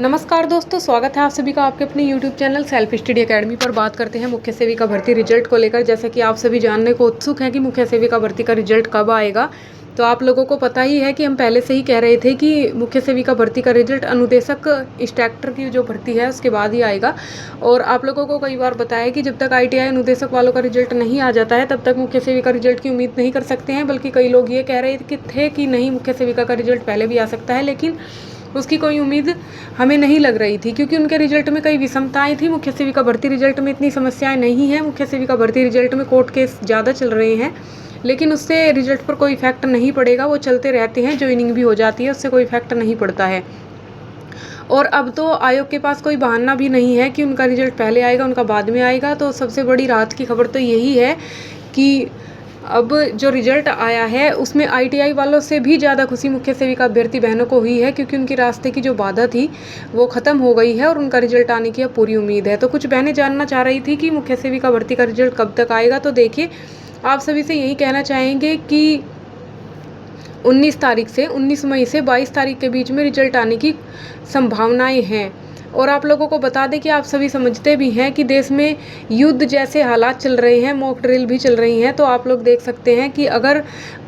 नमस्कार दोस्तों, स्वागत है आप सभी का आपके अपने YouTube channel self study academy पर। बात करते हैं मुख्य सेविका भर्ती रिजल्ट को लेकर। जैसे कि आप सभी जानने को उत्सुक हैं कि मुख्य सेविका भर्ती का रिजल्ट कब आएगा, तो आप लोगों को पता ही है कि हम पहले से ही कह रहे थे कि मुख्य सेविका भर्ती का रिजल्ट अनुदेशक इंस्ट्रक्टर की जो भर्ती है उसके बाद ही आएगा। और आप लोगों को कई बार बताया कि जब तक ITI अनुदेशक वालों का रिजल्ट नहीं आ जाता है तब तक मुख्य सेविका रिजल्ट की उम्मीद नहीं कर सकते हैं। बल्कि कई लोग ये कह रहे थे कि नहीं, मुख्य सेविका का रिजल्ट पहले भी आ सकता है, लेकिन उसकी कोई उम्मीद हमें नहीं लग रही थी क्योंकि उनके रिजल्ट में कई विषमताएं थी। मुख्य सेविका भर्ती रिजल्ट में इतनी समस्याएं नहीं है। मुख्य सेविका भर्ती रिजल्ट में कोर्ट केस ज़्यादा चल रहे हैं, लेकिन उससे रिजल्ट पर कोई इफेक्ट नहीं पड़ेगा। वो चलते रहते हैं, ज्वाइनिंग भी हो जाती है, उससे कोई इफेक्ट नहीं पड़ता है। और अब तो आयोग के पास कोई बहाना भी नहीं है कि उनका रिजल्ट पहले आएगा, उनका बाद में आएगा। तो सबसे बड़ी राहत की खबर तो यही है कि अब जो रिजल्ट आया है उसमें ITI वालों से भी ज़्यादा खुशी मुख्य सेविका अभ्यर्थी बहनों को हुई है, क्योंकि उनकी रास्ते की जो बाधा थी वो ख़त्म हो गई है और उनका रिजल्ट आने की अब पूरी उम्मीद है। तो कुछ बहनें जानना चाह रही थी कि मुख्य सेविका भर्ती का रिजल्ट कब तक आएगा। तो देखिए, आप सभी से यही कहना चाहेंगे कि 19 मई से 22 तारीख के बीच में रिजल्ट आने की संभावनाएं हैं। और आप लोगों को बता दें कि आप सभी समझते भी हैं कि देश में युद्ध जैसे हालात चल रहे हैं, मॉक ड्रिल भी चल रही हैं। तो आप लोग देख सकते हैं कि अगर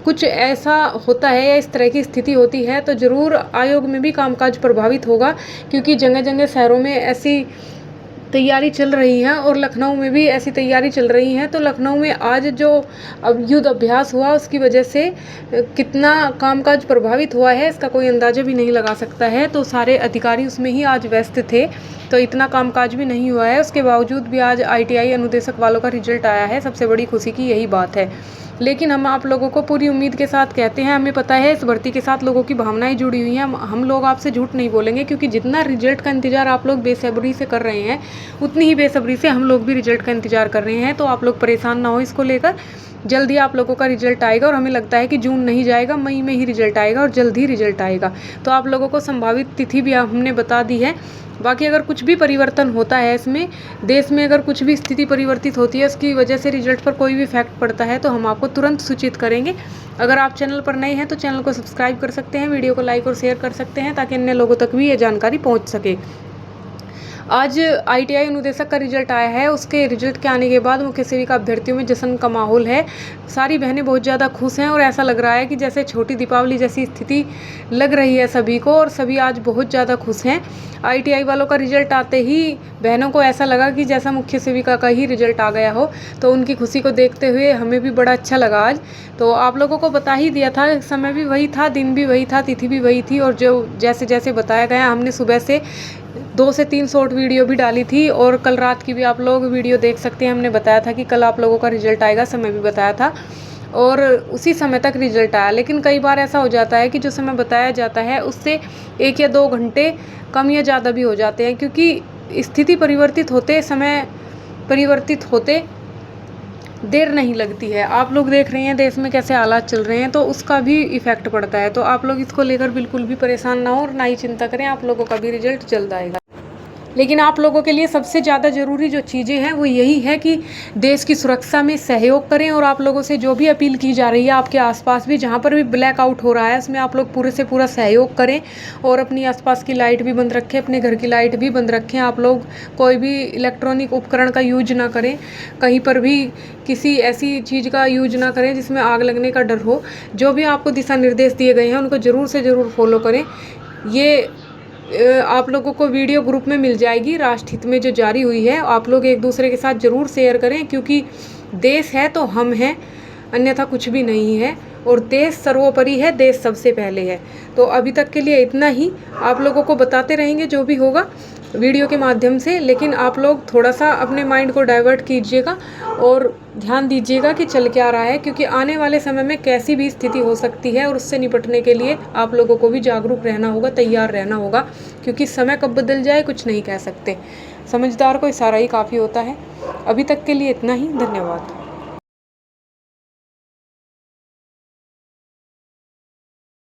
कुछ ऐसा होता है या इस तरह की स्थिति होती है तो ज़रूर आयोग में भी कामकाज प्रभावित होगा, क्योंकि जगह जगह शहरों में ऐसी तैयारी चल रही है और लखनऊ में भी ऐसी तैयारी चल रही है। तो लखनऊ में आज जो अब युद्ध अभ्यास हुआ उसकी वजह से कितना कामकाज प्रभावित हुआ है इसका कोई अंदाज़ा भी नहीं लगा सकता है। तो सारे अधिकारी उसमें ही आज व्यस्त थे, तो इतना कामकाज भी नहीं हुआ है। उसके बावजूद भी आज ITI अनुदेशक वालों का रिजल्ट आया है। सबसे बड़ी खुशी की यही बात है। लेकिन हम आप लोगों को पूरी उम्मीद के साथ कहते हैं, हमें पता है इस भर्ती के साथ लोगों की भावनाएं जुड़ी हुई हैं। हम लोग आपसे झूठ नहीं बोलेंगे, क्योंकि जितना रिजल्ट का इंतज़ार आप लोग बेसब्री से कर रहे हैं उतनी ही बेसब्री से हम लोग भी रिजल्ट का इंतज़ार कर रहे हैं। तो आप लोग परेशान ना हो इसको लेकर। जल्दी आप लोगों का रिजल्ट आएगा और हमें लगता है कि जून नहीं जाएगा, मई में ही रिजल्ट आएगा और जल्द ही रिजल्ट आएगा। तो आप लोगों को संभावित तिथि भी हमने बता दी है। बाकी अगर कुछ भी परिवर्तन होता है इसमें, देश में अगर कुछ भी स्थिति परिवर्तित होती है, उसकी वजह से रिजल्ट पर कोई भी इफेक्ट पड़ता है, तो हम आपको तुरंत सूचित करेंगे। अगर आप चैनल पर नए हैं तो चैनल को सब्सक्राइब कर सकते हैं, वीडियो को लाइक और शेयर कर सकते हैं, ताकि अन्य लोगों तक भी ये जानकारी पहुँच सके। आज ITI अनुदेशक का रिजल्ट आया है। उसके रिजल्ट के आने के बाद मुख्य सेविका अभ्यर्थियों में जश्न का माहौल है। सारी बहनें बहुत ज़्यादा खुश हैं और ऐसा लग रहा है कि जैसे छोटी दीपावली जैसी स्थिति लग रही है सभी को, और सभी आज बहुत ज़्यादा खुश हैं। ITI वालों का रिजल्ट आते ही बहनों को ऐसा लगा कि जैसा मुख्य सेविका का ही रिजल्ट आ गया हो। तो उनकी खुशी को देखते हुए हमें भी बड़ा अच्छा लगा आज। तो आप लोगों को बता ही दिया था, समय भी वही था, दिन भी वही था, तिथि भी वही थी। और जो जैसे जैसे बताया गया, हमने सुबह से 2 से 3 शॉर्ट वीडियो भी डाली थी और कल रात की भी आप लोग वीडियो देख सकते हैं। हमने बताया था कि कल आप लोगों का रिजल्ट आएगा, समय भी बताया था और उसी समय तक रिजल्ट आया। लेकिन कई बार ऐसा हो जाता है कि जो समय बताया जाता है उससे 1 या 2 घंटे कम या ज़्यादा भी हो जाते हैं, क्योंकि स्थिति परिवर्तित होते, समय परिवर्तित होते देर नहीं लगती है। आप लोग देख रहे हैं देश में कैसे हालात चल रहे हैं, तो उसका भी इफेक्ट पड़ता है। तो आप लोग इसको लेकर बिल्कुल भी परेशान ना हो और ना ही चिंता करें, आप लोगों का भी रिजल्ट जल्द आएगा। लेकिन आप लोगों के लिए सबसे ज़्यादा ज़रूरी जो चीज़ें हैं वो यही है कि देश की सुरक्षा में सहयोग करें। और आप लोगों से जो भी अपील की जा रही है, आपके आसपास भी जहाँ पर भी ब्लैकआउट हो रहा है उसमें आप लोग पूरे से पूरा सहयोग करें और अपनी आसपास की लाइट भी बंद रखें, अपने घर की लाइट भी बंद रखें। आप लोग कोई भी इलेक्ट्रॉनिक उपकरण का यूज ना करें, कहीं पर भी किसी ऐसी चीज़ का यूज ना करें जिसमें आग लगने का डर हो। जो भी आपको दिशा निर्देश दिए गए हैं उनको ज़रूर से ज़रूर फॉलो करें। ये आप लोगों को वीडियो ग्रुप में मिल जाएगी, राष्ट्रहित में जो जारी हुई है। आप लोग एक दूसरे के साथ ज़रूर शेयर करें, क्योंकि देश है तो हम हैं, अन्यथा कुछ भी नहीं है। और देश सर्वोपरि है, देश सबसे पहले है। तो अभी तक के लिए इतना ही। आप लोगों को बताते रहेंगे जो भी होगा वीडियो के माध्यम से, लेकिन आप लोग थोड़ा सा अपने माइंड को डाइवर्ट कीजिएगा और ध्यान दीजिएगा कि चल क्या रहा है, क्योंकि आने वाले समय में कैसी भी स्थिति हो सकती है और उससे निपटने के लिए आप लोगों को भी जागरूक रहना होगा, तैयार रहना होगा, क्योंकि समय कब बदल जाए कुछ नहीं कह सकते। समझदार को इशारा ही काफ़ी होता है। अभी तक के लिए इतना ही, धन्यवाद।